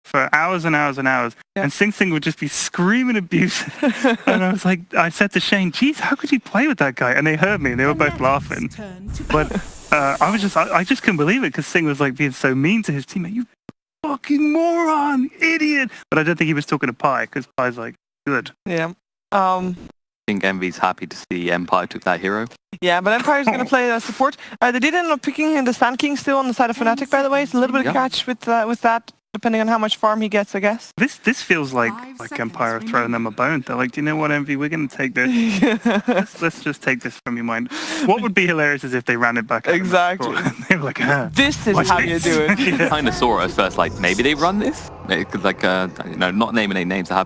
for hours and hours and hours, and Sing Sing would just be screaming abuse. And I was like, I said to Shane, geez, how could you play with that guy? And they heard me, and they were both laughing. But I just couldn't believe it, because Sing was like being so mean to his teammate. You fucking moron, idiot. But I don't think he was talking to Pi, because Pi's like, good. Yeah. I think Envy's happy to see Empire took that hero. Yeah, but Empire's going to play support. They did end up picking the Sand King still on the side of Fnatic, by the way. It's a little bit of catch with that, depending on how much farm he gets, I guess. This feels like Empire have thrown them a bone. They're like, do you know what, Envy? We're going to take this. let's just take this from your mind. What would be hilarious is if they ran it back. Exactly. They were like, this is how you do it. Kind of saw it at first, like maybe they run this. Like, not naming any names. I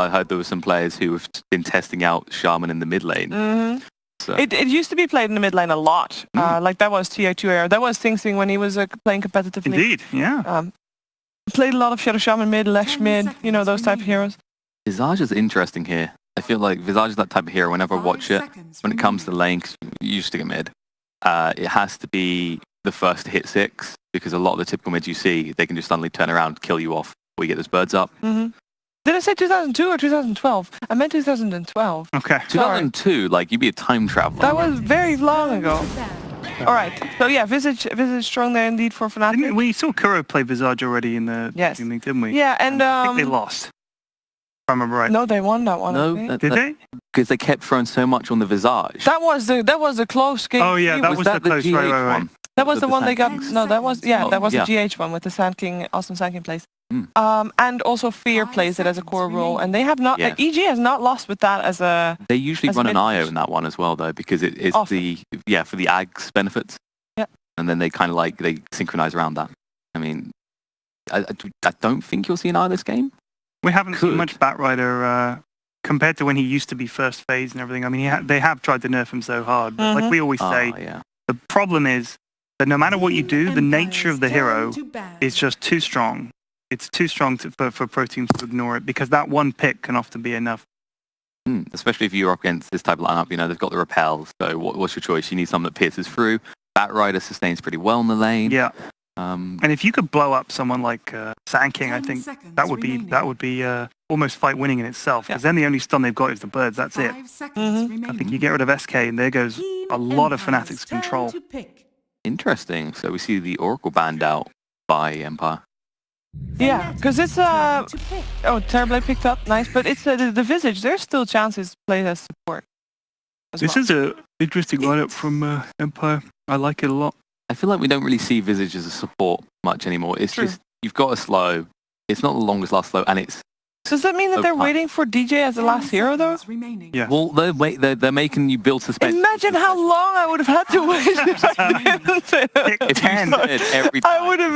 heard there were some players who have been testing out Shaman in the mid lane. Mm-hmm. So. It used to be played in the mid lane a lot. Like that was TI2 era. That was Sing Sing when he was playing competitively. Indeed, yeah. Played a lot of Shadow Shaman mid, Lesh mid, those type of heroes. Visage is interesting here. I feel like Visage is that type of hero. Whenever I watch it, when it comes to lane, you used to get mid. It has to be the first to hit 6, because a lot of the typical mids you see, they can just suddenly turn around, kill you off, or you get those birds up. Mm-hmm. Did I say 2002 or 2012? I meant 2012. Okay. 2002, like, you'd be a time traveler. That was very long ago. All right. So yeah, Visage strong there indeed for Fnatic. We saw Kuro play Visage already in the DreamLeague, didn't we? Yeah, and I think they lost. If I remember right. No, they won that one. No, did they? Because they kept throwing so much on the Visage. That was a close game. Oh yeah, that was the close right. That was the one they got. No, that was the GH one with the Sand King, awesome Sand King plays. And also Fear plays it as a core role, and they have not. EG has not lost with that as a. They usually run an IO in that one as well, though, because it's for the AGS benefits. Yeah. And then they kind of they synchronize around that. I mean, I don't think you'll see an IO this game. We haven't seen much Batrider compared to when he used to be first phase and everything. I mean, they have tried to nerf him so hard, but like we always say, the problem is that no matter what you do, the nature of the hero is just too strong. It's too strong for pro teams to ignore it, because that one pick can often be enough. Especially if you're up against this type of lineup, they've got the repel, so what's your choice? You need something that pierces through. Batrider sustains pretty well in the lane. Yeah. And if you could blow up someone like Sand King, I think that would be almost fight winning in itself, because then the only stun they've got is the birds. That's it. I think you get rid of SK, and there goes a lot of Fnatic's control. Interesting. So we see the Oracle banned out by Empire. Yeah, because it's Terrorblade picked up, nice, but it's the Visage. There's still chances to play as support. This is an interesting lineup from Empire. I like it a lot. I feel like we don't really see Visage as a support much anymore. It's just, you've got a slow. It's not the longest last slow, and it's... Does that mean that they're waiting for DJ as the last hero, though? Yeah. Well, they're making you build suspense. Imagine how long I would have had to wait if every time. I would have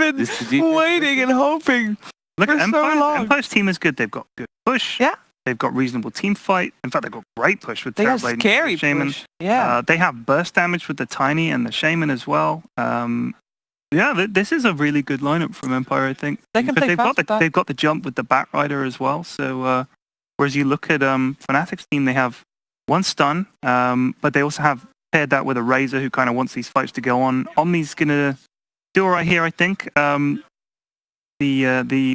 been waiting and hoping Look, for so long. Empire's team is good. They've got good push. Yeah. They've got reasonable team fight. In fact, they've got great push with Terrorblade and scary Shaman. Push. Yeah. They have burst damage with the Tiny and the Shaman as well. Yeah, this is a really good lineup from Empire, I think. They can play they've got the jump with the Batrider as well. So whereas you look at Fnatic's team, they have one stun, but they also have paired that with a Razor who kind of wants these fights to go on. Omni's gonna do all right here, I think. The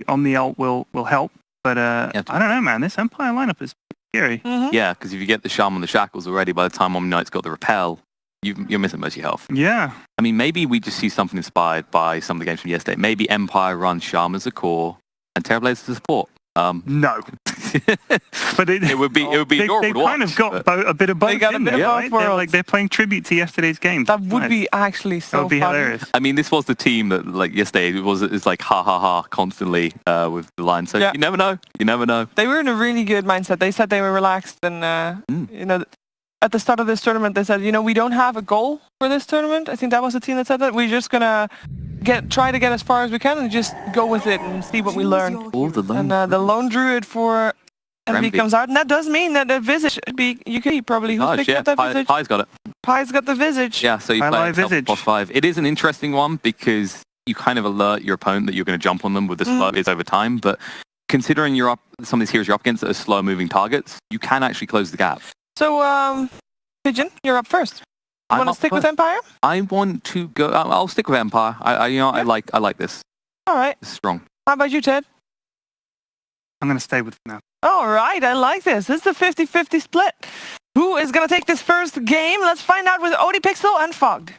Omni ult will help, but I don't know, man. This Empire lineup is scary. Yeah, because if you get the Shaman the Shackles already, by the time Omni Knight's got the repel, you're missing most of your health. Yeah. I mean, maybe we just see something inspired by some of the games from yesterday. Maybe Empire runs Shaman as a core and Terrorblade as a support. No. But it would be adorable They to watch, kind of got a bit of both. They got a bit of both. They're playing tribute to yesterday's game. That would be actually so That would be funny. hilarious. I mean, this was the team that, like, yesterday, it's like ha ha ha constantly with the line. So you never know. You never know. They were in a really good mindset. They said they were relaxed, and at the start of this tournament, they said, we don't have a goal for this tournament. I think that was the team that said that. We're just gonna try to get as far as we can and just go with it and see what we learn. And the lone druid for Envy comes out, and that does mean that the Visage should be UKE probably. Who's picking up that Visage? Pi's got it. Pi's got the Visage. Yeah, so you play Visage +5. It is an interesting one because you kind of alert your opponent that you're going to jump on them with the slow is over time, but considering some of these heroes you're up against that are slow moving targets, you can actually close the gap. So, Pigeon, you're up first. You want to stick with Empire? I want to go. I'll stick with Empire. I like this. All right. It's strong. How about you, Ted? I'm going to stay with Fnatic. All right, I like this. This is a 50-50 split. Who is going to take this first game? Let's find out with ODPixel and Fogged.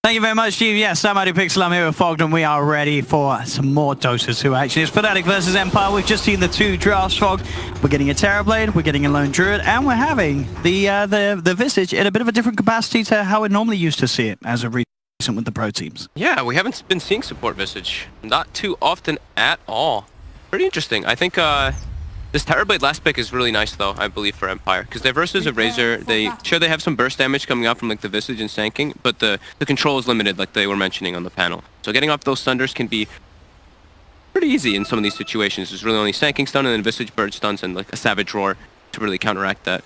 Thank you very much, Steve. Yes, I'm ODPixel. I'm here with Fogged, and we are ready for some more Dota 2 action. It's Fnatic versus Empire. We've just seen the two drafts, Fogged. We're getting a Terrorblade, we're getting a Lone Druid, and we're having the Visage in a bit of a different capacity to how we normally used to see it as a recent with the pro teams. Yeah, we haven't been seeing support Visage. Not too often at all. Pretty interesting. I think this Terrorblade last pick is really nice, though, I believe, for Empire. Because their versus a Razor, they have some burst damage coming out from like the Visage and Sanking, but the control is limited, like they were mentioning on the panel. So getting off those Thunders can be pretty easy in some of these situations. There's really only Sanking stun and then Visage bird stuns and like a Savage Roar to really counteract that.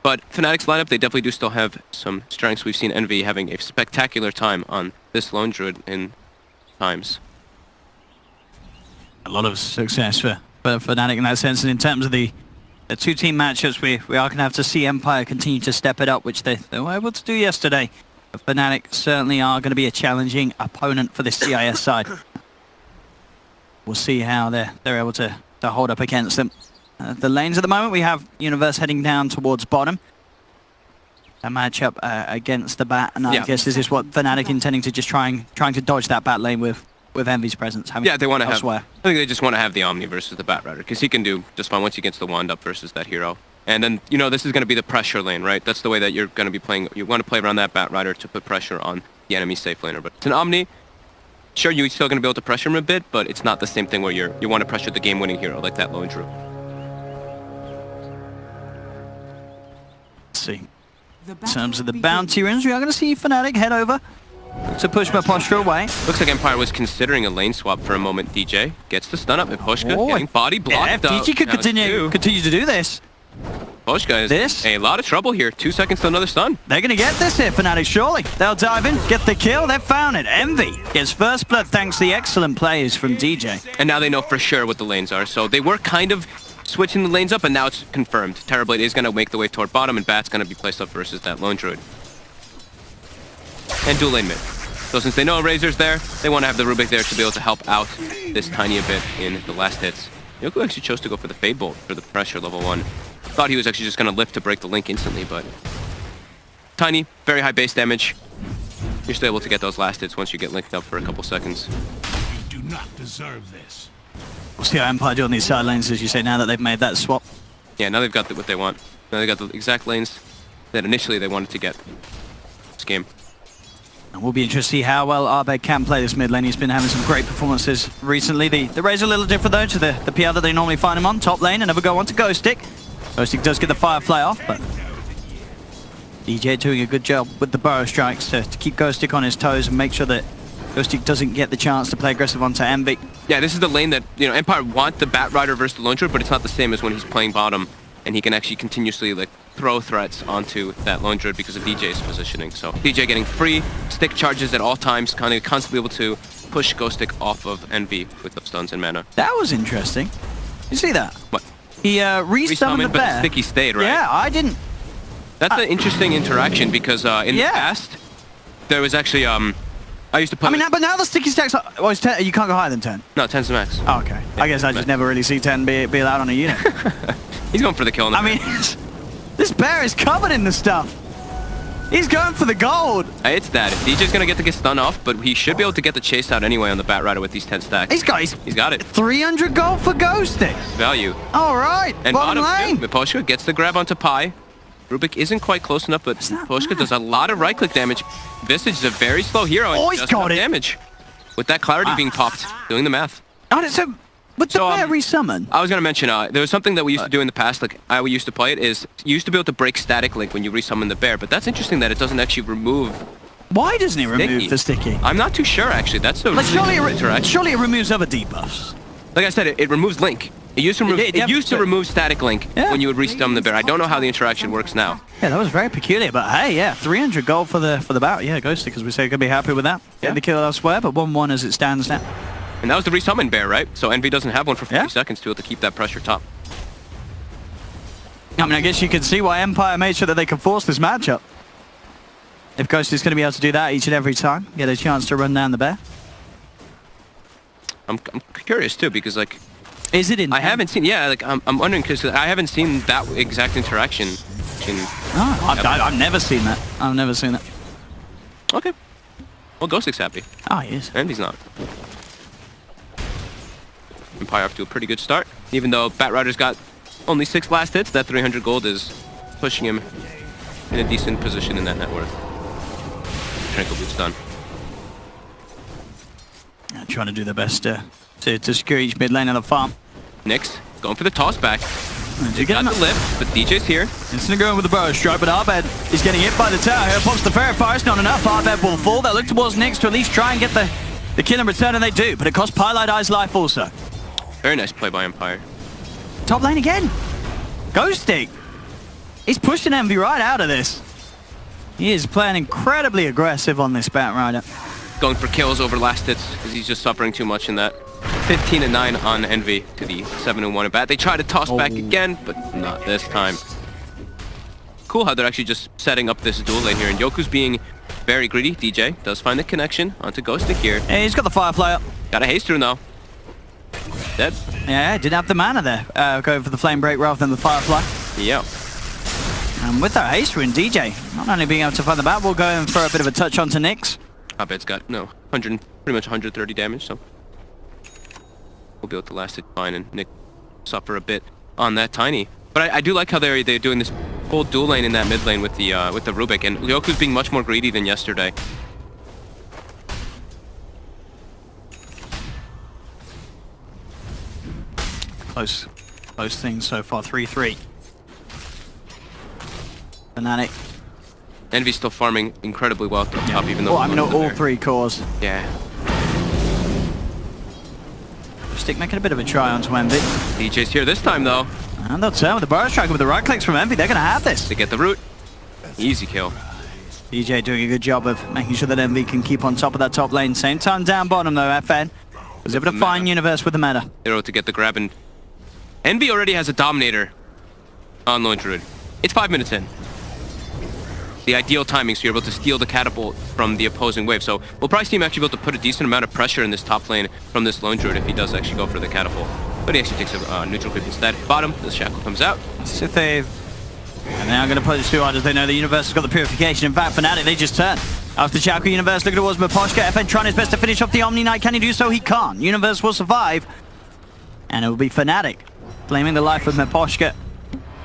But Fnatic's lineup, they definitely do still have some strengths. We've seen Envy having a spectacular time on this Lone Druid in times. A lot of success for Fnatic in that sense, and in terms of the two-team matchups, we are going to have to see Empire continue to step it up, which they were able to do yesterday. But Fnatic certainly are going to be a challenging opponent for the CIS side. We'll see how they're able to hold up against them. The lanes at the moment, we have Universe heading down towards bottom. A matchup against the Bat, and I guess this is what Fnatic intending to just trying to dodge that Bat lane with Envy's presence. Yeah, they want to have. Elsewhere. I think they just want to have the Omni versus the Bat Rider, because he can do just fine once he gets the wand up versus that hero. And then, you know, this is going to be the pressure lane, right? That's the way that you're going to be playing. You want to play around that Bat Rider to put pressure on the enemy safe laner. But it's an Omni. Sure, you're still going to be able to pressure him a bit, but it's not the same thing where you want to pressure the game-winning hero like that Lone Druid. Let's see. In terms of the bounty runes, we are going to see Fnatic head over to push Miposhka away. Looks like Empire was considering a lane swap for a moment. DJ gets the stun up. Miposhka getting body blocked. Yeah, DJ could continue to do this. Miposhka is in a lot of trouble here. 2 seconds to another stun. They're going to get this here, Fnatic, surely. They'll dive in, get the kill. They've found it. Envy gets first blood thanks to the excellent plays from DJ. And now they know for sure what the lanes are. So they were kind of switching the lanes up, and now it's confirmed. Terrorblade is going to make the way toward bottom, and Bat's going to be placed up versus that Lone Druid. And dual lane mid. So since they know Razor's there, they want to have the Rubik there to be able to help out this tiny a bit in the last hits. Yoku actually chose to go for the Fade Bolt for the pressure level 1. Thought he was actually just going to lift to break the link instantly, but tiny, very high base damage. You're still able to get those last hits once you get linked up for a couple seconds. You do not deserve this. We'll see how Empire do on these side lanes, as you say, now that they've made that swap. Yeah, now they've got what they want. Now they've got the exact lanes that initially they wanted to get this game. And we'll be interested to see how well Arbeg can play this mid lane. He's been having some great performances recently. The Razor a little different, though, to the PR that they normally find him on. Top lane, and never go on to Ghost Stick. Ghost Stick does get the Firefly off, but DJ doing a good job with the Burrow Strikes to keep Ghost Stick on his toes and make sure that Ghost Stick doesn't get the chance to play aggressive onto Envy. Yeah, this is the lane that, you know, Empire want the Bat Rider versus the Lone Druid, but it's not the same as when he's playing bottom, and he can actually continuously like throw threats onto that Lone Druid because of DJ's positioning. So DJ getting free stick charges at all times, kind of constantly able to push Ghost Stick off of Envy with the stuns and mana. That was interesting. You see that? What? He resummoned the but bear. the sticky stayed, right? Yeah, I didn't. That's an interesting interaction because in the past there was actually I used to play. I mean, but now the sticky stacks are, well, it's 10, you can't go higher than 10. No, 10's the max. Oh, okay. I guess I just never really see 10 be allowed on a unit. He's going for the kill on the mean, this bear is covered in the stuff. He's going for the gold. It's that. DJ's going to get the stun off, but he should be able to get the chase out anyway on the Bat Rider with these 10 stacks. He's got it. 300 gold for Ghost Stick. Value. All right. And bottom lane. Miposhka gets the grab onto Pi. Rubik isn't quite close enough, but Miposhka does a lot of right-click damage. Visage is a very slow hero. Oh, he's got it. Damage. With that clarity being popped, doing the math. Oh, so with the bear resummon. I was going to mention, there was something that we used to do in the past, like how we used to play it, is you used to be able to break static link when you resummon the bear, but that's interesting that it doesn't actually remove. Why doesn't it remove the sticky? I'm not too sure, actually. That's a surely it removes other debuffs. Like I said, it removes link. It used to remove static link when you would resummon the bear. I don't know how the interaction works now. Yeah, that was very peculiar, but hey, yeah, 300 gold for the bout. Yeah, Ghost Stick, as we say, could be happy with that. Get the kill elsewhere, but 1-1 as it stands now. And that was the resummon bear, right? So Envy doesn't have one for 40 seconds to be able to keep that pressure top. I mean, I guess you can see why Empire made sure that they could force this matchup. If Ghost is going to be able to do that each and every time, get a chance to run down the bear. I'm curious too, because like, is it in? I haven't seen. Yeah, like I'm wondering because I haven't seen that exact interaction. I've never seen that. I've never seen that. Okay. Well, Ghostic's happy. Oh, he is. And he's not. Empire off to a pretty good start. Even though Batrider's got only 6 last hits, that 300 gold is pushing him in a decent position in that net worth. Tranquil Boot's done. Yeah, trying to do their best to secure each mid lane of the farm. Nyx going for the toss back. They Got the lift, but DJ's here. It's going to go in with the burrow strike, but Arbed is getting hit by the tower here. Pops the ferret fire, it's not enough. Arbed will fall. They'll look towards Nyx to at least try and get the kill in return, and they do, but it costs Pielideye's life also. Very nice play by Empire. Top lane again. Ghostic. He's pushing Envy right out of this. He is playing incredibly aggressive on this Batrider. Going for kills over last hits because he's just suffering too much in that. 15-9 on Envy to the 7-1 at bat. They try to toss back again, but not this time. Cool how they're actually just setting up this dual lane here, and Yoku's being very greedy. DJ does find the connection onto Ghostic here. Yeah, he's got the Firefly up. Got a haste rune though. Dead. Yeah, didn't have the mana there. Going for the Flame Break rather than the Firefly. Yeah. And with that haste rune, DJ not only being able to find the bat, we'll go in for a bit of a touch onto Nyx. Abed's got pretty much 130 damage, so we'll be able to last it fine, and Nick suffer a bit on that tiny. But I do like how they're doing this whole dual lane in that mid lane with the Rubik, and Yoku's being much more greedy than yesterday. Close things so far. 3-3. Fnatic. Envy's still farming incredibly well at the top, even though... Oh, I mean, all 3 cores. Yeah. Stick making a bit of a try onto Envy. DJ's here this time, though. And they'll turn with the burrow strike with the right clicks from Envy. They're going to have this. They get the root. Easy kill. DJ doing a good job of making sure that Envy can keep on top of that top lane. Same time down bottom, though, FN was able to find Universe with the meta. Hero to get the grab, and Envy already has a Dominator on Lone Druid. It's 5 minutes in. The ideal timing, so you're able to steal the catapult from the opposing wave. So we'll probably see him actually be able to put a decent amount of pressure in this top lane from this Lone Druid if he does actually go for the catapult. But he actually takes a neutral creep instead. Bottom, the shackle comes out. So they've... And now going to push too hard as they know the Universe has got the purification. In fact, Fnatic, they just turn. After Shackle, Universe looking towards Miposhka. FN trying his best to finish off the Omni Knight. Can he do so? He can't. Universe will survive. And it will be Fnatic claiming the life of Miposhka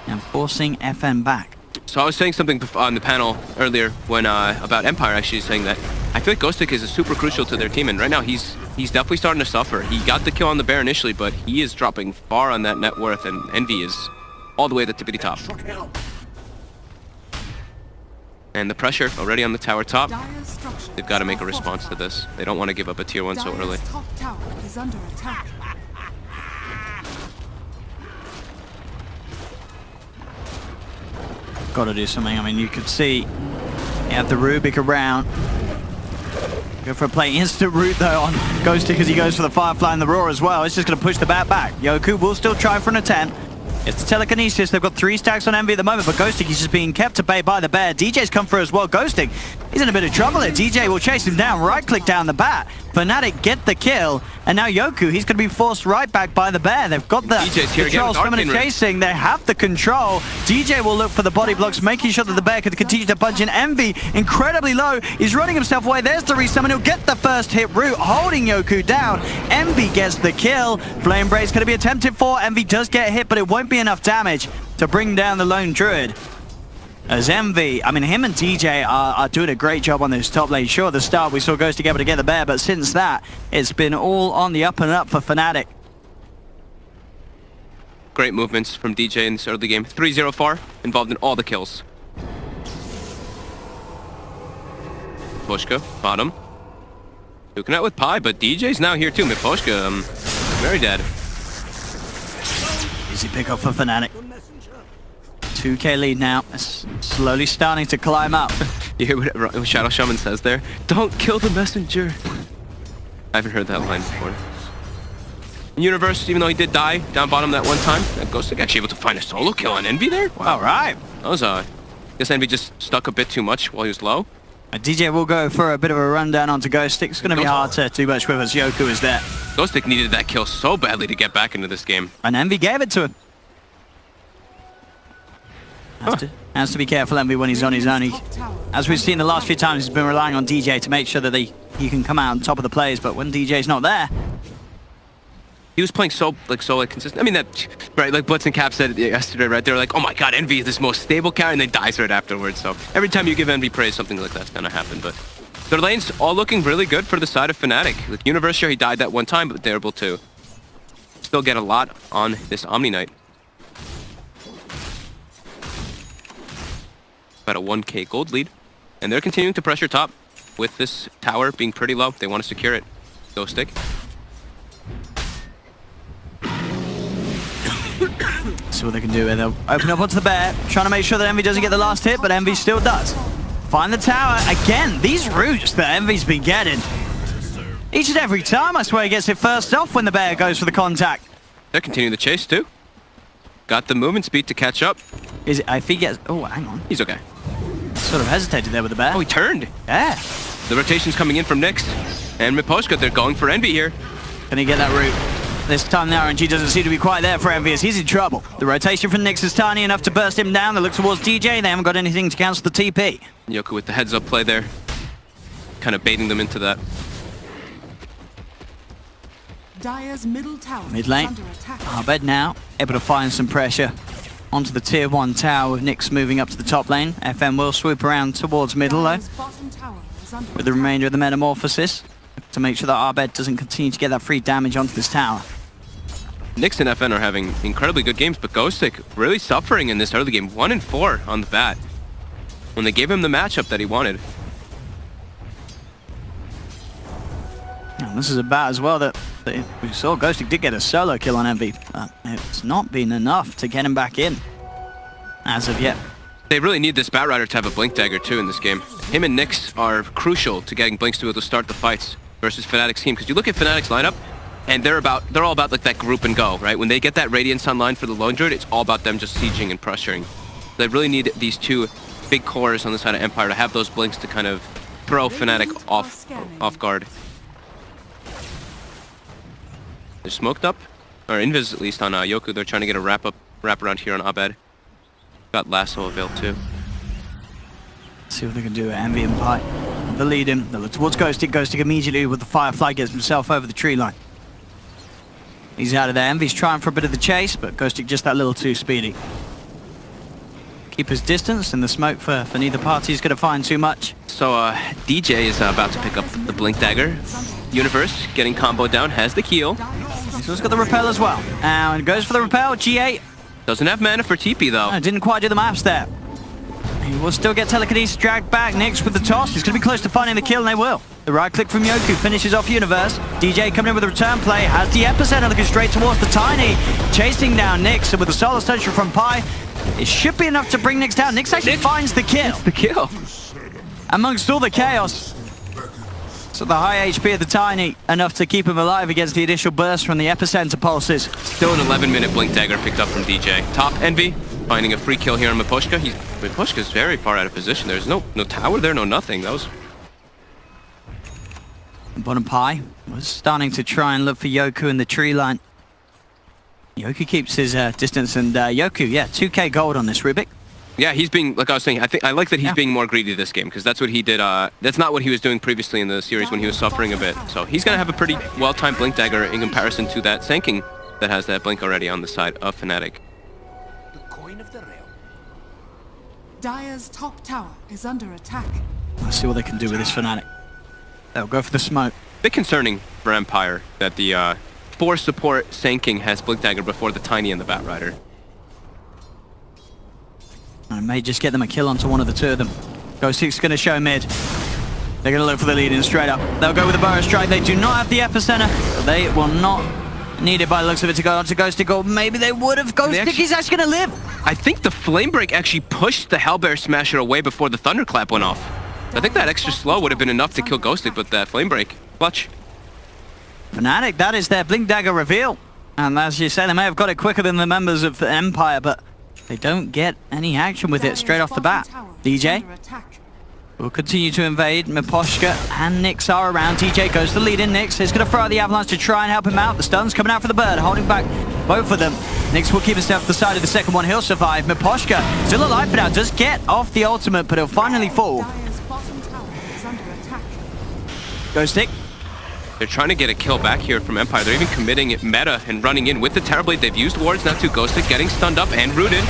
and forcing FN back. So I was saying something on the panel earlier when about Empire, actually saying that I feel like Ghostic is super crucial to their team, and right now he's definitely starting to suffer. He got the kill on the bear initially, but he is dropping far on that net worth, and Envy is all the way at the tippity top. And the pressure already on the tower top. They've got to make a response to this. They don't want to give up a tier 1 so early. Top tower is under attack. Got to do something. I mean, you could see you have the Rubik around. Go for a play instant root though on Ghostic because he goes for the Firefly and the Roar as well. It's just going to push the bat back. Yoku will still try for an attempt. It's the telekinesis. They've got 3 stacks on Envy at the moment, but Ghostic is just being kept at bay by the bear. DJ's come through as well. Ghostic, he's in a bit of trouble here. DJ will chase him down, right click down the bat. Fnatic get the kill, and now Yoku, he's going to be forced right back by the bear. They've got the control, swimming and chasing. They have the control. DJ will look for the body blocks, making sure that the bear can continue to punch in. Envy, incredibly low. He's running himself away. There's the resummon. He'll get the first hit root, holding Yoku down. Envy gets the kill. Flame Break's going to be attempted for. Envy does get hit, but it won't be enough damage to bring down the Lone Druid. As Envy, I mean, him and DJ are doing a great job on this top lane. Sure, at the start we saw Ghostic able to get the bear, but since that, it's been all on the up and up for Fnatic. Great movements from DJ in this early game. 3-0 far, involved in all the kills. Miposhka, bottom. Duking out with Pi, but DJ's now here too. Miposhka, very dead. Easy pickup for Fnatic. 2k lead now. It's slowly starting to climb up. You hear what Shadow Shaman says there? Don't kill the messenger. I haven't heard that line before. Universe, even though he did die down bottom that one time, Ghostic actually able to find a solo kill on Envy there? Wow. All right. That was, I guess Envy just stuck a bit too much while he was low. DJ will go for a bit of a rundown onto Ghost. It's going to be hard to do much with as Yoku is there. Ghostic needed that kill so badly to get back into this game. And Envy gave it to him. Has to be careful, Envy, when he's on his own. As we've seen the last few times, he's been relying on DJ to make sure that he can come out on top of the plays. But when DJ's not there, he was playing so consistent. I mean, that, right, like Blitz and Cap said it yesterday, right? They were like, oh my god, Envy is this most stable carry, and then dies right afterwards. So every time you give Envy praise, something like that's gonna happen. But their lanes all looking really good for the side of Fnatic. Like Universe, sure, he died that one time, but they're able to still get a lot on this Omni Knight. About a 1k gold lead. And they're continuing to pressure top with this tower being pretty low. They want to secure it. Ghostic. See what they can do. They'll open up onto the bear, trying to make sure that Envy doesn't get the last hit, but Envy still does. Find the tower. Again, these roots that Envy's been getting. Each and every time, I swear he gets it first off when the bear goes for the contact. They're continuing the chase too. Got the movement speed to catch up. Is it, if he gets... Oh, hang on. He's okay. Sort of hesitated there with the bear. Oh, he turned. Yeah. The rotation's coming in from Nyx. And Miposhka, they're going for Envy here. Can he get that root? This time the RNG doesn't seem to be quite there for Envy as he's in trouble. The rotation from Nyx is tiny enough to burst him down. They look towards DJ. They haven't got anything to cancel the TP. Yoku with the heads-up play there. Kind of baiting them into that. Dire's middle tower Mid lane. is under attack. Arbed now able to find some pressure onto the tier 1 tower with Nyx moving up to the top lane. FM will swoop around towards middle though, Dire's bottom tower is under with the attack. remainder of the Metamorphosis to make sure that Arbed doesn't continue to get that free damage onto this tower. Nyx and FN are having incredibly good games, but Ghostic really suffering in this early game. 1 and 4 on the bat. When they gave him the matchup that he wanted. And this is a bat as well that we saw Ghostic did get a solo kill on Envy, but it's not been enough to get him back in as of yet. They really need this Batrider to have a Blink Dagger too in this game. Him and Nyx are crucial to getting Blinks to be able to start the fights versus Fnatic's team. Because you look at Fnatic's lineup, and they're all about like that group and go, right? When they get that Radiance online for the Lone Druid, it's all about them just sieging and pressuring. They really need these two big cores on the side of Empire to have those Blinks to kind of throw Fnatic off guard. They're smoked up, or Invis at least on Yoku. They're trying to get a wrap around here on Abed. Got Lasso avail too. See what they can do at Envy and Pi. They lead him. They look towards Ghostic. Ghostic immediately with the Firefly gets himself over the tree line. He's out of there. Envy's trying for a bit of the chase, but Ghostic just that little too speedy. Keep his distance, and the smoke for neither party is going to find too much. So DJ is about to pick up the Blink Dagger. Universe getting combo down, has the heal. He's also got the repel as well. And goes for the repel. G8. Doesn't have mana for TP though. No, didn't quite do the maths there. He will still get telekinesis dragged back. Nyx with the toss. He's going to be close to finding the kill, and they will. The right click from Yoku finishes off Universe. DJ coming in with a return play. Has the epicenter looking straight towards the Tiny. Chasing down Nyx, and with the Solar Central from Pi, it should be enough to bring Nyx down. Nyx actually finds the kill. It's the kill. Amongst all the chaos. So the high HP of the Tiny, enough to keep him alive against the initial burst from the epicenter pulses. Still an 11-minute Blink Dagger picked up from DJ. Top Envy, finding a free kill here on Miposhka. Miposhka's very far out of position. There's no tower there, no nothing. That was... Bottom Pi was starting to try and look for Yoku in the tree line. Yoku keeps his distance, and Yoku, yeah, 2k gold on this Rubik. Yeah, he's being, like I was saying, I like that he's being more greedy this game, because that's what he did. That's not what he was doing previously in the series when he was suffering a bit. So he's going to have a pretty well-timed Blink Dagger in comparison to that Sanking that has that Blink already on the side of Fnatic. The coin of the realm. Dire's top tower is under attack. Let's see what they can do with this Fnatic. They'll go for the smoke. Bit concerning for Empire that the 4 support Sanking has Blink Dagger before the Tiny and the Batrider. And it may just get them a kill onto one of the two of them. Ghostic's going to show mid. They're going to look for the lead in straight up. They'll go with the Burrow Strike. They do not have the epicenter. They will not need it by the looks of it to go onto Ghostic, or maybe they would have. Ghostic is actually going to live. I think the Flame Break actually pushed the Hellbear Smasher away before the Thunderclap went off. I think that extra slow would have been enough to kill Ghostic, but that Flame Break, clutch. Fnatic, that is their Blink Dagger reveal. And as you say, they may have got it quicker than the members of the Empire, but they don't get any action with it straight off the bat. DJ? will continue to invade. Miposhka and Nyx are around. DJ goes to the lead in. Nyx is going to throw out the Avalanche to try and help him out. The stun's coming out for the bird, holding back both of them. Nyx will keep himself to the side of the second one. He'll survive. Miposhka still alive for now. Does get off the ultimate, but he'll finally fall. Dire's bottom tower is under attack. Ghostic. They're trying to get a kill back here from Empire. They're even committing it meta and running in with the Terrorblade. They've used wards now to Ghostic, getting stunned up and rooted.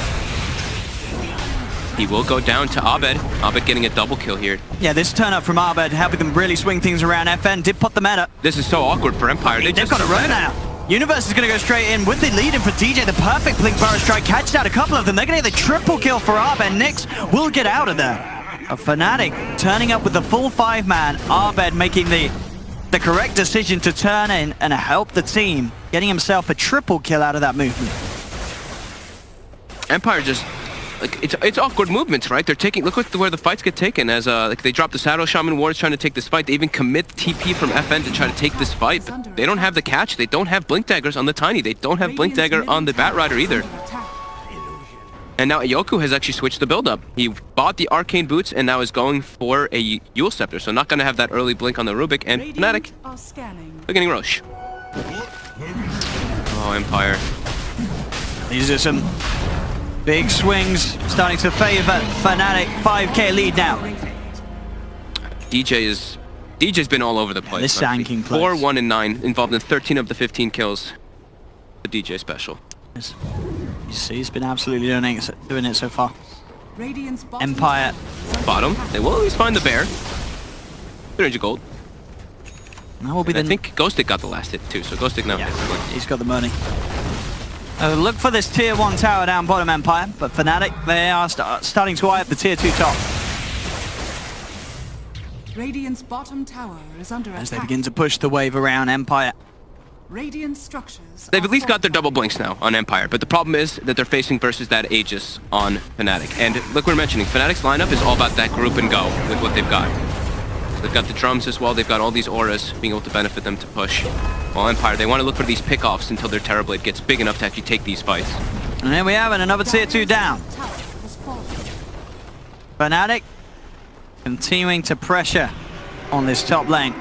He will go down to Abed. Abed getting a double kill here. Yeah, this turn up from Abed, helping them really swing things around. FN did put the meta. This is so awkward for Empire. They've got to run now. Universe is going to go straight in with the lead in for DJ. The perfect blink burrow strike catches out a couple of them. They're going to get the triple kill for Abed. Nyx will get out of there. A Fnatic turning up with the full 5-man. Abed making the correct decision to turn in and help the team, getting himself a triple kill out of that movement. Empire just, like, it's awkward movements, right? They're taking, look where the fights get taken as like they drop the Shadow Shaman wards trying to take this fight. They even commit TP from FN to try to take this fight, but they don't have the catch. They don't have Blink Daggers on the Tiny. They don't have Blink Dagger on the Batrider either. And now Ayoku has actually switched the build-up. He bought the Arcane Boots and now is going for a Yule Scepter, so not going to have that early blink on the Rubik. And Fnatic, they're getting Roche. Oh, Empire. These are some big swings starting to favor Fnatic. 5k lead now. DJ's been all over the place. This tanking place. 4, 1, and 9, involved in 13 of the 15 kills. The DJ special. Yes. You see, he's been absolutely doing it so far. Radiant's bottom Empire. Bottom. They will at least find the bear. 300 gold. That will be I think Ghostic got the last hit too, so Ghostic now. Yeah, he's got the money. Look for this tier 1 tower down bottom, Empire, but Fnatic, they are starting to eye up the tier 2 top. Radiant's bottom tower is under attack. As they begin to push the wave around Empire. Radiant structures. They've at least got their double blinks now on Empire, but the problem is that they're facing versus that Aegis on Fnatic. And look, we're mentioning Fnatic's lineup is all about that group and go with what they've got. They've got the drums as well. They've got all these auras being able to benefit them to push. While Empire, they want to look for these pickoffs until their Terrorblade gets big enough to actually take these fights. And here we have it, another tier 2 down. Fnatic continuing to pressure on this top lane.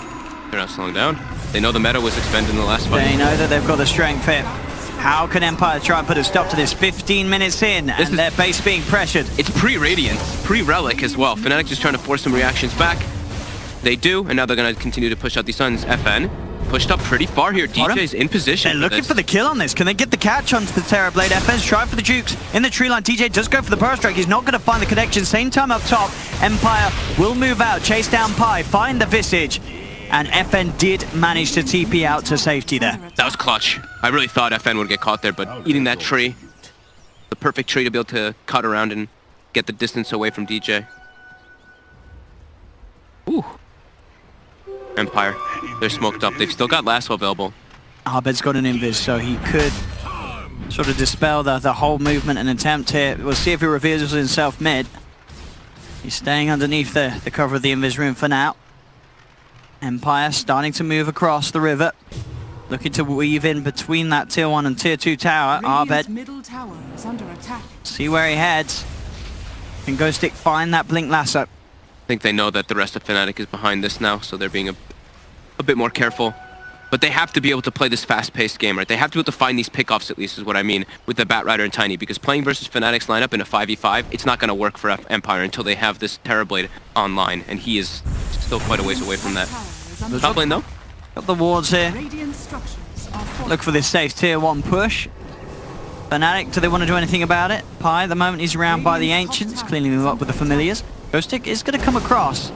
They're not slowing down. They know the meta was expended in the last fight. They know that they've got the strength here. How can Empire try and put a stop to this? 15 minutes in, and their base being pressured. It's pre-Radiant, pre-Relic as well. Fnatic just trying to force some reactions back. They do, and now they're going to continue to push out these Suns. FN pushed up pretty far here. DJ's in position. They're looking for the kill on this. Can they get the catch onto the Terrorblade? FN's trying for the Jukes in the tree line. DJ does go for the burst strike. He's not going to find the connection. Same time up top. Empire will move out, chase down Pi, find the Visage. And FN did manage to TP out to safety there. That was clutch. I really thought FN would get caught there, but eating that tree, the perfect tree to be able to cut around and get the distance away from DJ. Ooh. Empire, they're smoked up. They've still got Lasso available. Abed's got an invis, so he could sort of dispel the whole movement and attempt here. We'll see if he reveals himself mid. He's staying underneath the cover of the invis room for now. Empire starting to move across the river, looking to weave in between that tier 1 and tier 2 tower. Abed, middle tower is under attack. see where he heads. Can Ghostic find that blink lasso? I think they know that the rest of Fnatic is behind this now, so they're being a bit more careful. But they have to be able to play this fast-paced game, right? They have to be able to find these pickoffs, at least, is what I mean, with the Batrider and Tiny, because playing versus Fnatic's lineup in a 5v5, it's not going to work for Empire until they have this Terrorblade online, and he is still quite a ways away from that. Top lane, though. Got the wards here. Radiant structures are Look for this safe tier 1 push. Fnatic, do they want to do anything about it? Pi, at the moment, he's around by the Ancients, cleaning them up with the Familiars. Ghostic is going to come across.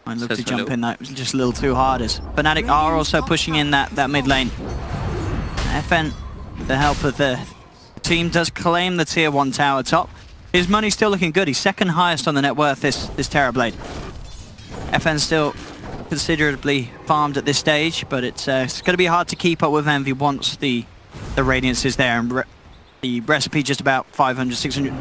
Might look to jump in, though. It was just a little too hard. As Fnatic are also pushing in that mid lane. FN, with the help of the team, does claim the tier 1 tower top. His money's still looking good. He's second highest on the net worth this Terrorblade. FN's still considerably farmed at this stage, but it's going to be hard to keep up with Envy once the Radiance is there. And the recipe just about 500, 600,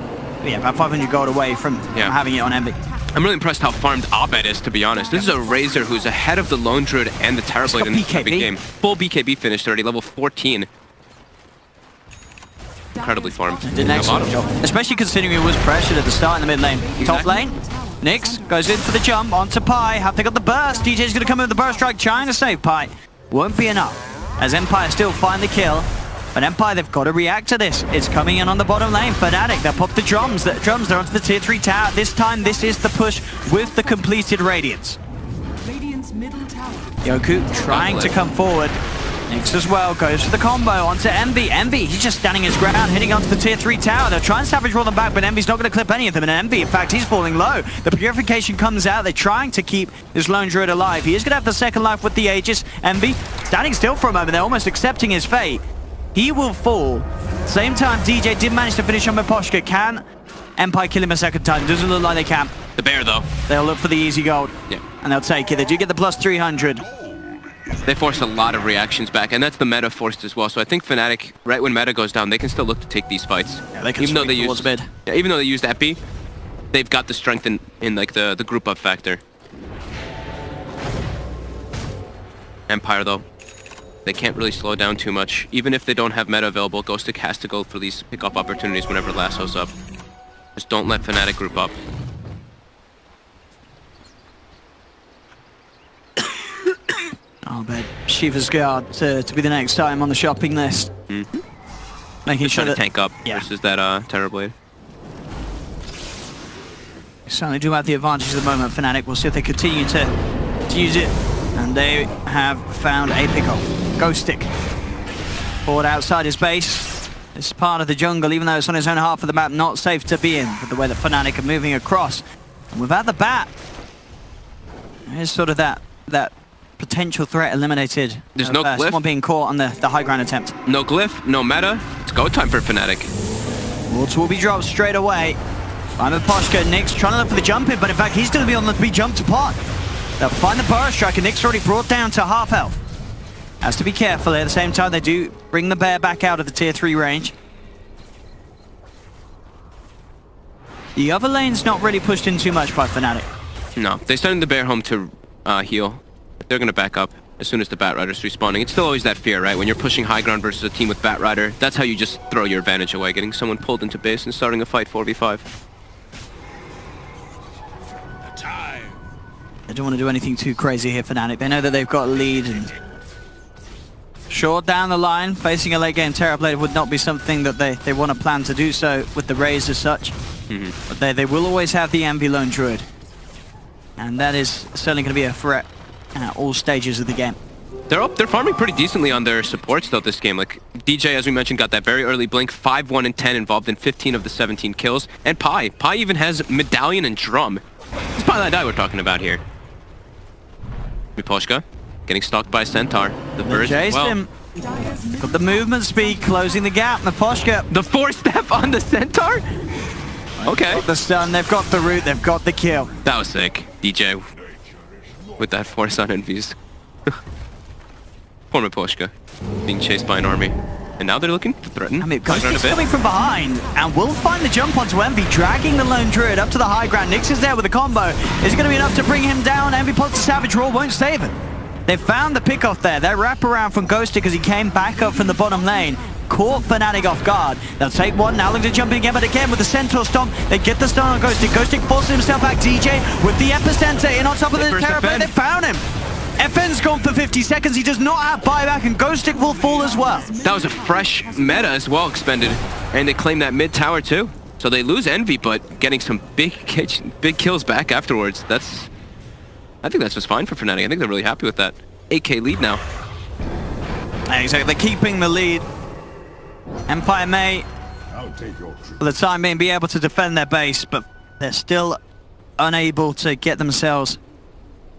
yeah, about 500 gold away from having it on Envy. I'm really impressed how farmed Abed is, to be honest. This is a Razor who's ahead of the Lone Druid and the Terrorblade in this type of game. Full BKB finished already, level 14. incredibly farmed. Did an excellent job. Especially considering he was pressured at the start in the mid lane. Top lane, Nyx goes in for the jump onto Pi. Have they got the burst? DJ's going to come in with the burst strike, trying to save Pi. Won't be enough, as Empire still find the kill. But Empire, they've got to react to this. It's coming in on the bottom lane. Fnatic, they'll pop the drums. They're onto the tier 3 tower. This time, this is the push with the completed Radiance. Radiant's middle tower. Yoku trying to come forward. Nyx as well goes for the combo onto Envy. Envy, he's just standing his ground, hitting onto the tier 3 tower. They'll try and savage roll them back, but Envy's not going to clip any of them. And Envy, in fact, he's falling low. The purification comes out. They're trying to keep this lone druid alive. He is going to have the second life with the Aegis. Envy standing still for a moment. They're almost accepting his fate. He will fall. Same time, DJ did manage to finish on Miposhka. Can Empire kill him a second time? Doesn't look like they can. The bear, though. They'll look for the easy gold. Yeah. And they'll take it. They do get the plus 300. They forced a lot of reactions back, and that's the meta forced as well. So I think Fnatic, right when meta goes down, they can still look to take these fights. Yeah, they can even though they towards mid. Yeah, even though they used Epi, they've got the strength in like the group up factor. Empire, though. They can't really slow down too much. Even if they don't have meta available, Ghostic has to go for these pick-up opportunities whenever Lasso's up. Just don't let Fnatic group up. I'll bet Shiva's Guard to be the next time on the shopping list. Mm-hmm. Making sure trying that to tank up versus that Terrorblade. They certainly do have the advantage at the moment, Fnatic. We'll see if they continue to use it. And they have found a pick-off. Ghostic. Forward outside his base. This is part of the jungle, even though it's on his own half of the map, not safe to be in with the way that Fnatic are moving across. And without the bat, there's sort of that potential threat eliminated. There's no glyph. Someone being caught on the high ground attempt. No glyph, no meta. It's go time for Fnatic. Wards will be dropped straight away. I'm a Poshka. Nyx trying to look for the jump in, but in fact he's going to be on the jump to pot. They'll find the burst strike, and Nyx already brought down to half health. Has to be careful at the same time. They do bring the bear back out of the tier 3 range. The other lane's not really pushed in too much by Fnatic. No, they send the bear home to heal. They're going to back up as soon as the Batrider's respawning. It's still always that fear, right? When you're pushing high ground versus a team with Batrider, that's how you just throw your advantage away, getting someone pulled into base and starting a fight 4v5. They don't want to do anything too crazy here, Fnatic. They know that they've got a lead. And sure, down the line, facing a late game Terrorblade would not be something that they want to plan to do so with the Raze as such. Mm-hmm. But they will always have the Envy Lone Druid. And that is certainly going to be a threat at all stages of the game. They're farming pretty decently on their supports though this game. Like DJ, as we mentioned, got that very early blink, 5, 1, and 10 involved in 15 of the 17 kills. And Pi even has Medallion and Drum. It's Pi that die we're talking about here. Miposhka getting stalked by Centaur. The birds as well. Him. Got the movement speed, closing the gap. Miposhka. The 4-step on the Centaur? Okay. Got the stun, they've got the root, they've got the kill. That was sick. DJ with that force on Envy's. Poor Miposhka being chased by an army. And now they're looking to threaten. I mean, Ghostic's coming from behind, and will find the jump onto Envy, dragging the lone druid up to the high ground. Nyx is there with a combo. Is it going to be enough to bring him down? Envy pops the Savage Roar, won't save him. They found the pick-off there. Their wraparound from Ghostic as he came back up from the bottom lane. Caught Fnatic off guard. They'll take one, now looking to jump in again, but again with the Centaur Stomp, they get the stun on Ghostic. Ghostic forces himself back. DJ with the Epicenter in on top of the Terrorblade. They found him. FN's gone for 50 seconds. He does not have buyback, and Ghostic will fall as well. That was a fresh meta as well expended, and they claim that mid tower too. So they lose Envy, but getting some big kills back afterwards. I think that's just fine for Fnatic. I think they're really happy with that. 8k lead now. Exactly, they're keeping the lead. Empire may, for the time being, be able to defend their base, but they're still unable to get themselves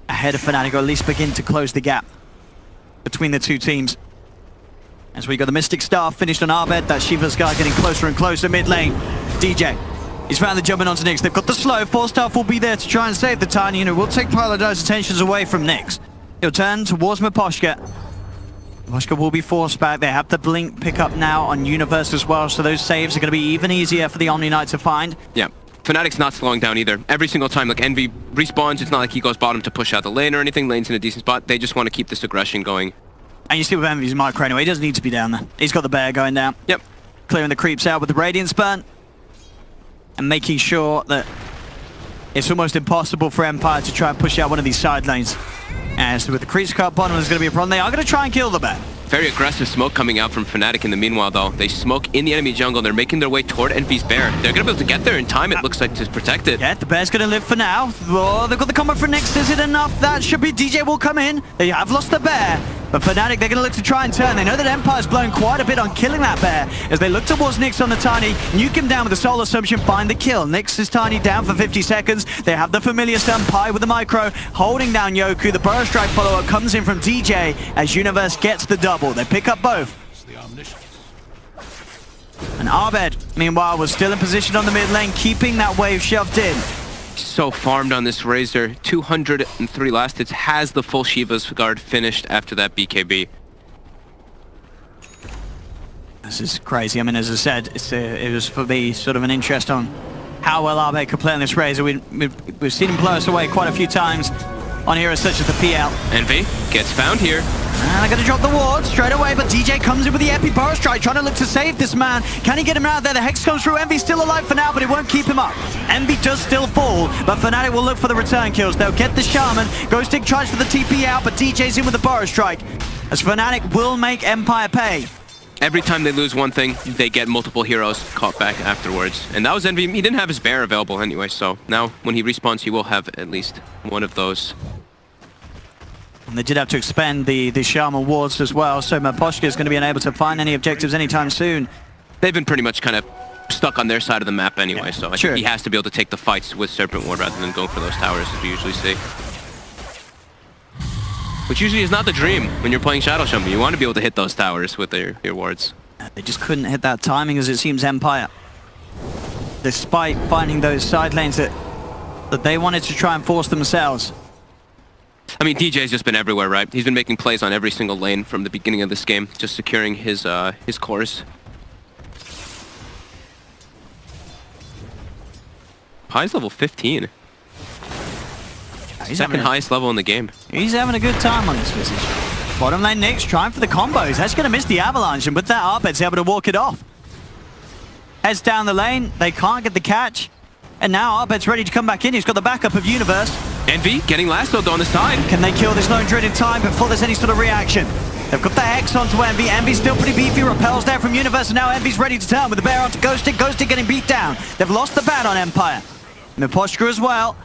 ahead of Fnatic, or at least begin to close the gap between the two teams. As we got the Mystic Star finished on our bed, that Shiva's Guard getting closer and closer mid lane. DJ, he's found the jumping onto Nyx. They've got the slow. 4-staff will be there to try and save the Tiny Unit. We'll take Paladin's attentions away from Nyx. He'll turn towards Miposhka. Miposhka will be forced back. They have the blink pick up now on Universe as well, so those saves are going to be even easier for the Omni Knight to find. Yeah. Fnatic's not slowing down either. Every single time, like, Envy respawns, it's not like he goes bottom to push out the lane or anything. Lane's in a decent spot. They just want to keep this aggression going. And you see with Envy's micro anyway, he doesn't need to be down there. He's got the bear going down. Yep. clearing the creeps out with the Radiance Burn and making sure that it's almost impossible for Empire to try and push out one of these side lanes. As with the creeps cut bottom, there's going to be a problem. They are going to try and kill the bear. Very aggressive smoke coming out from Fnatic in the meanwhile, though. They smoke in the enemy jungle. They're making their way toward Envy's bear. They're going to be able to get there in time, it looks like, to protect it. Yeah, the bear's going to live for now. Oh, they've got the combo for Nyx. Is it enough? That should be. DJ will come in. They have lost the bear. But Fnatic, they're going to look to try and turn. They know that Empire's blown quite a bit on killing that bear. As they look towards Nyx on the Tiny, nuke him down with the Soul Assumption, find the kill. Nyx is Tiny down for 50 seconds. They have the familiar stun, Pi with the micro, holding down Yoku. The Burrow Strike follow-up comes in from DJ as Universe gets the double. They pick up both. And Abed, meanwhile, was still in position on the mid lane, keeping that wave shoved in. So farmed on this Razor. 203 last hits, has the full Shiva's guard finished after that BKB. This is crazy. I mean, as I said, it was for me sort of an interest on how well Abed could play on this Razor. We've seen him blow us away quite a few times on heroes such as the PL. Envy gets found here. And they're going to drop the ward straight away, but DJ comes in with the Epi Burrow Strike, trying to look to save this man. Can he get him out there? The Hex comes through. Envy's still alive for now, but it won't keep him up. Envy does still fall, but Fnatic will look for the return kills. They'll get the Shaman. Ghostic tries for the TP out, but DJ's in with the Burrow Strike, as Fnatic will make Empire pay. Every time they lose one thing, they get multiple heroes caught back afterwards. And that was Envy. He didn't have his bear available anyway, so now when he respawns, he will have at least one of those. And they did have to expend the Shaman wards as well, so Maposhka is going to be unable to find any objectives anytime soon. They've been pretty much kind of stuck on their side of the map anyway, so I think he has to be able to take the fights with Serpent Ward rather than going for those towers as we usually see. Which usually is not the dream when you're playing Shadow Shaman. You want to be able to hit those towers with your wards. They just couldn't hit that timing, as it seems Empire, despite finding those side lanes that they wanted to try and force themselves. I mean, DJ's just been everywhere, right? He's been making plays on every single lane from the beginning of this game, just securing his cores. Highest level 15. He's Second highest level in the game. He's having a good time on this Visage. Bottom lane Nyx trying for the combos. That's going to miss the avalanche, and with that, Arbed's able to walk it off. Heads down the lane. They can't get the catch. And now Arbed's ready to come back in. He's got the backup of Universe. Envy getting lassoed on the side. Can they kill this Lone Druid in time before there's any sort of reaction? They've got the Hex onto Envy. Envy's still pretty beefy. Repels down from Universe, and now Envy's ready to turn with the bear onto Ghostic. Ghostic getting beat down. They've lost the bat on Empire. Miposhka as well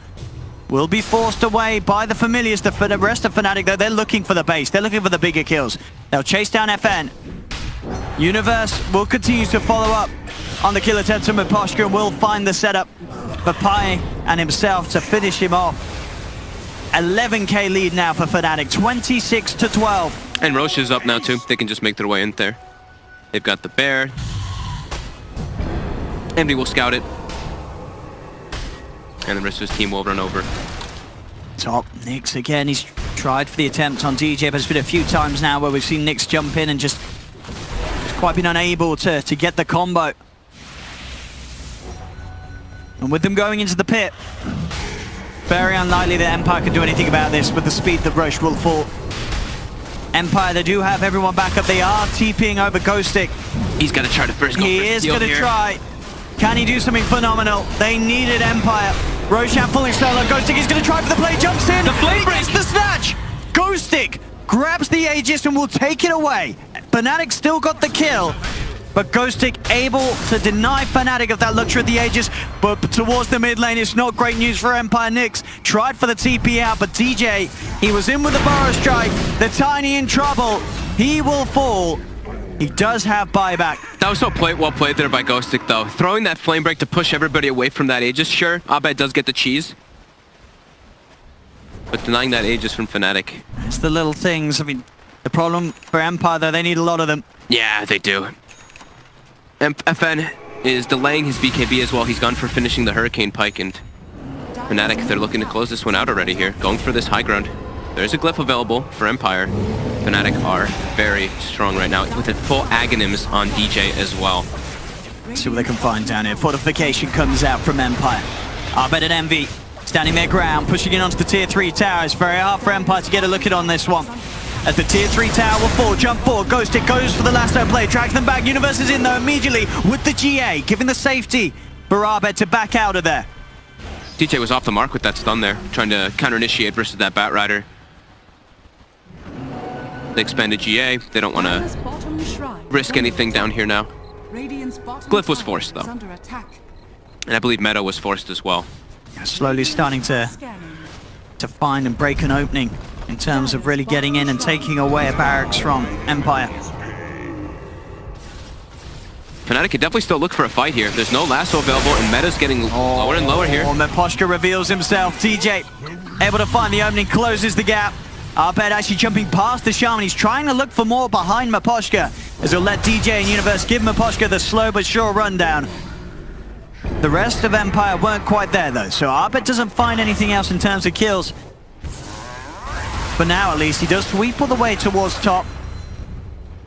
will be forced away by the familiars. The rest of Fnatic, though, they're looking for the base. They're looking for the bigger kills. They'll chase down FN. Universe will continue to follow up on the kill attempt to Miposhka and will find the setup for Pi and himself to finish him off. 11k lead now for Fnatic, 26-12. And Roche is up now too. They can just make their way in there. They've got the bear. Envy will scout it. And the rest of his team will run over. Top, Nyx again. He's tried for the attempt on DJ, but it's been a few times now where we've seen Nyx jump in and just quite been unable to get the combo. And with them going into the pit, very unlikely that Empire can do anything about this with the speed that Roche will fall. Empire, they do have everyone back up. They are TPing over Ghostic. He's got to try to first go. He is going to try. Can he do something phenomenal? They needed Empire. Roshan falling solo. Ghostic is going to try for the play. Jumps in. The flame break. Gets the snatch. Ghostic grabs the Aegis and will take it away. Fnatic still got the kill, but Ghostic able to deny Fnatic of that luxury of the Aegis, but towards the mid lane, it's not great news for Empire. Nyx tried for the TP out, but DJ, he was in with the Burrow Strike. The Tiny in trouble. He will fall. He does have buyback. That was so well played there by Ghostic, though. Throwing that flame break to push everybody away from that Aegis. Sure, Abed does get the cheese, but denying that Aegis from Fnatic. It's the little things. I mean, the problem for Empire, though, they need a lot of them. Yeah, they do. FN is delaying his BKB as well. He's gone for finishing the Hurricane Pike, and Fnatic, they're looking to close this one out already here. Going for this high ground. There's a glyph available for Empire. Fnatic are very strong right now with a full Aghanims on DJ as well. Let's see what they can find down here. Fortification comes out from Empire. Abed and Envy standing their ground, pushing in onto the tier 3 tower. It's very hard for Empire to get a look at on this one. as the tier 3 tower will fall. Jump forward, Ghostic goes for the lasso play, drags them back. Universe is in though immediately with the GA, giving the safety for Abed to back out of there. DJ was off the mark with that stun there, trying to counter-initiate versus that Bat Rider. They expanded GA. They don't want to risk anything down here now. Glyph was forced, though. And I believe Meta was forced as well. Slowly starting to find and break an opening in terms of really getting in and taking away a barracks from Empire. Fnatic can definitely still look for a fight here. There's no lasso available, and Meta's getting lower and lower here. Miposhka reveals himself. DJ able to find the opening, closes the gap. Abed actually jumping past the Shaman. He's trying to look for more behind Miposhka, as he'll let DJ and Universe give Miposhka the slow but sure rundown. The rest of Empire weren't quite there though, so Abed doesn't find anything else in terms of kills. For now at least, he does sweep all the way towards top.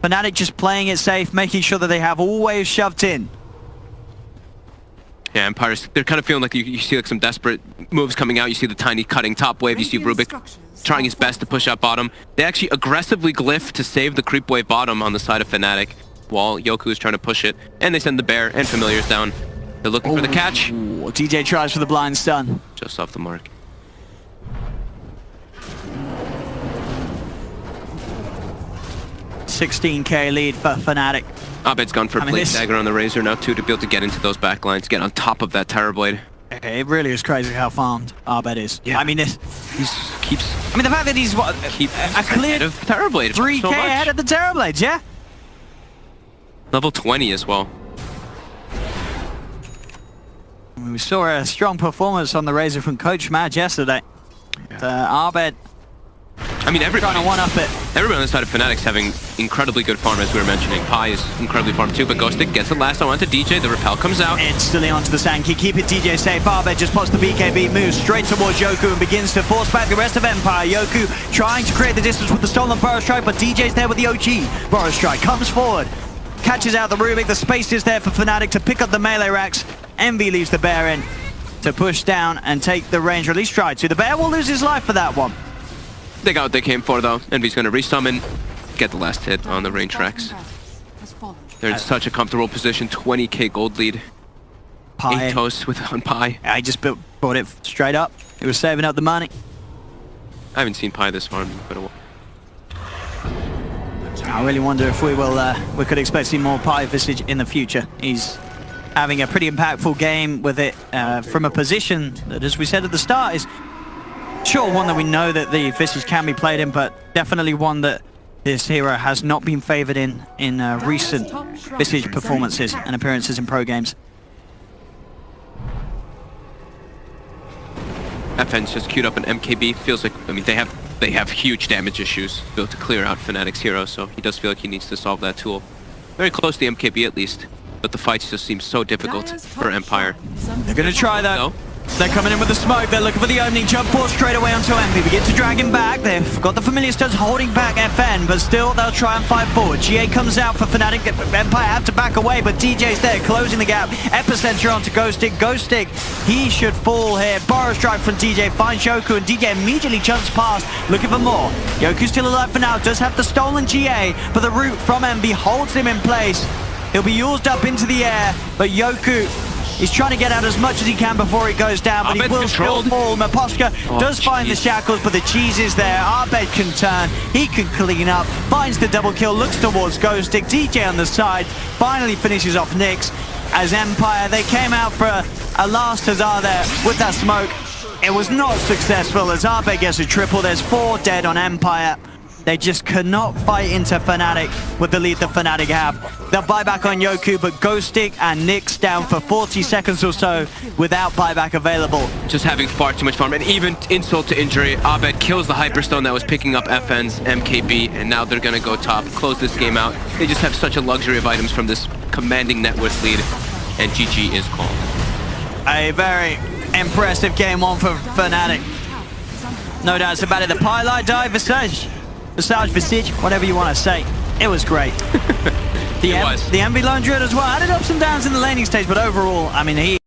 Fnatic just playing it safe, making sure that they have all waves shoved in. Yeah, Empire's, they're kind of feeling like you see like some desperate moves coming out. You see the tiny cutting top wave. You see Rubik trying his best to push out bottom. They actually aggressively glyph to save the creep wave bottom on the side of Fnatic, while Yoku is trying to push it. And they send the bear and Familiars down. They're looking for the catch. DJ tries for the blind stun. Just off the mark. $16K lead for Fnatic. Abed's gone for a Blade Dagger on the Razor now too, to be able to get into those backlines, get on top of that Terrorblade. It really is crazy how farmed Abed is. Yeah. I mean, He keeps... I mean, the fact that he's a clear of Terrorblade 3K so ahead of the Terrorblades, yeah? Level 20 as well. We saw a strong performance on the Razor from Coach Madge yesterday. Yeah. Abed, I mean, everybody trying to one-up it. Everybody on the side of Fnatic's having incredibly good farm, as we were mentioning. Pi is incredibly farmed too, but Ghostic gets the last one onto DJ. The repel comes out. Instantly onto the Sankey. Keep it DJ safe. Abed just pops the BKB, moves straight towards Yoku and begins to force back the rest of Empire. Yoku trying to create the distance with the stolen Burrow Strike, but DJ's there with the OG. Burrow Strike comes forward, catches out the Rubik. The space is there for Fnatic to pick up the melee racks. Envy leaves the bear in to push down and take the range, or at least try to. The bear will lose his life for that one. They got what they came for though. Envy's going to resummon, get the last hit on the range racks. They're in such a comfortable position. 20k gold lead. Pi. 8 toasts on Pi. I just brought it straight up. He was saving up the money. I haven't seen Pi this far in a while. I really wonder if we could expect to see more Pi Visage in the future. He's having a pretty impactful game with it from a position that, as we said at the start, is sure one that we know that the Visage can be played in, but definitely one that this hero has not been favored in recent Visage performances and appearances in pro games. FN's just queued up an MKB. Feels like, I mean, they have huge damage issues built to clear out Fnatic's hero, so he does feel like he needs to solve that tool. Very close to the MKB at least, but the fights just seem so difficult for Empire. They're going to try that. They're coming in with the smoke. They're looking for the opening. Jump force straight away onto Envy. Begin to drag him back. They've got the Familiar Stones holding back FN, but still they'll try and fight forward. GA comes out for Fnatic. Empire have to back away, but DJ's there, closing the gap. Epicenter onto Ghostic. Ghostic, he should fall here. Burrow Strike from DJ. Finds Yoku, and DJ immediately jumps past, looking for more. Yoku's still alive for now. Does have the stolen GA, but the root from Envy holds him in place. He'll be used up into the air, but Yoku, he's trying to get out as much as he can before he goes down, but he will still fall. Miposhka does find the shackles, but the cheese is there. Abed can turn, he can clean up, finds the double kill, looks towards Ghostic. DJ on the side, finally finishes off Nyx. As Empire, they came out for a last huzzah there with that smoke. It was not successful as Abed gets a triple. There's 4 dead on Empire. They just cannot fight into Fnatic with the lead that Fnatic have. They'll buyback on Yoku, but Ghostic and Nyx down for 40 seconds or so without buyback available. Just having far too much farm, and even insult to injury, Abed kills the Hyperstone that was picking up FN's MKB, and now they're gonna go top, close this game out. They just have such a luxury of items from this commanding net worth lead, and GG is called. A very impressive game 1 for Fnatic. No doubts about it. The Pilot dive, Visage, whatever you want to say. It was great. The Envy Lone Druid as well. Had it ups and downs in the laning stage, but overall, I mean, he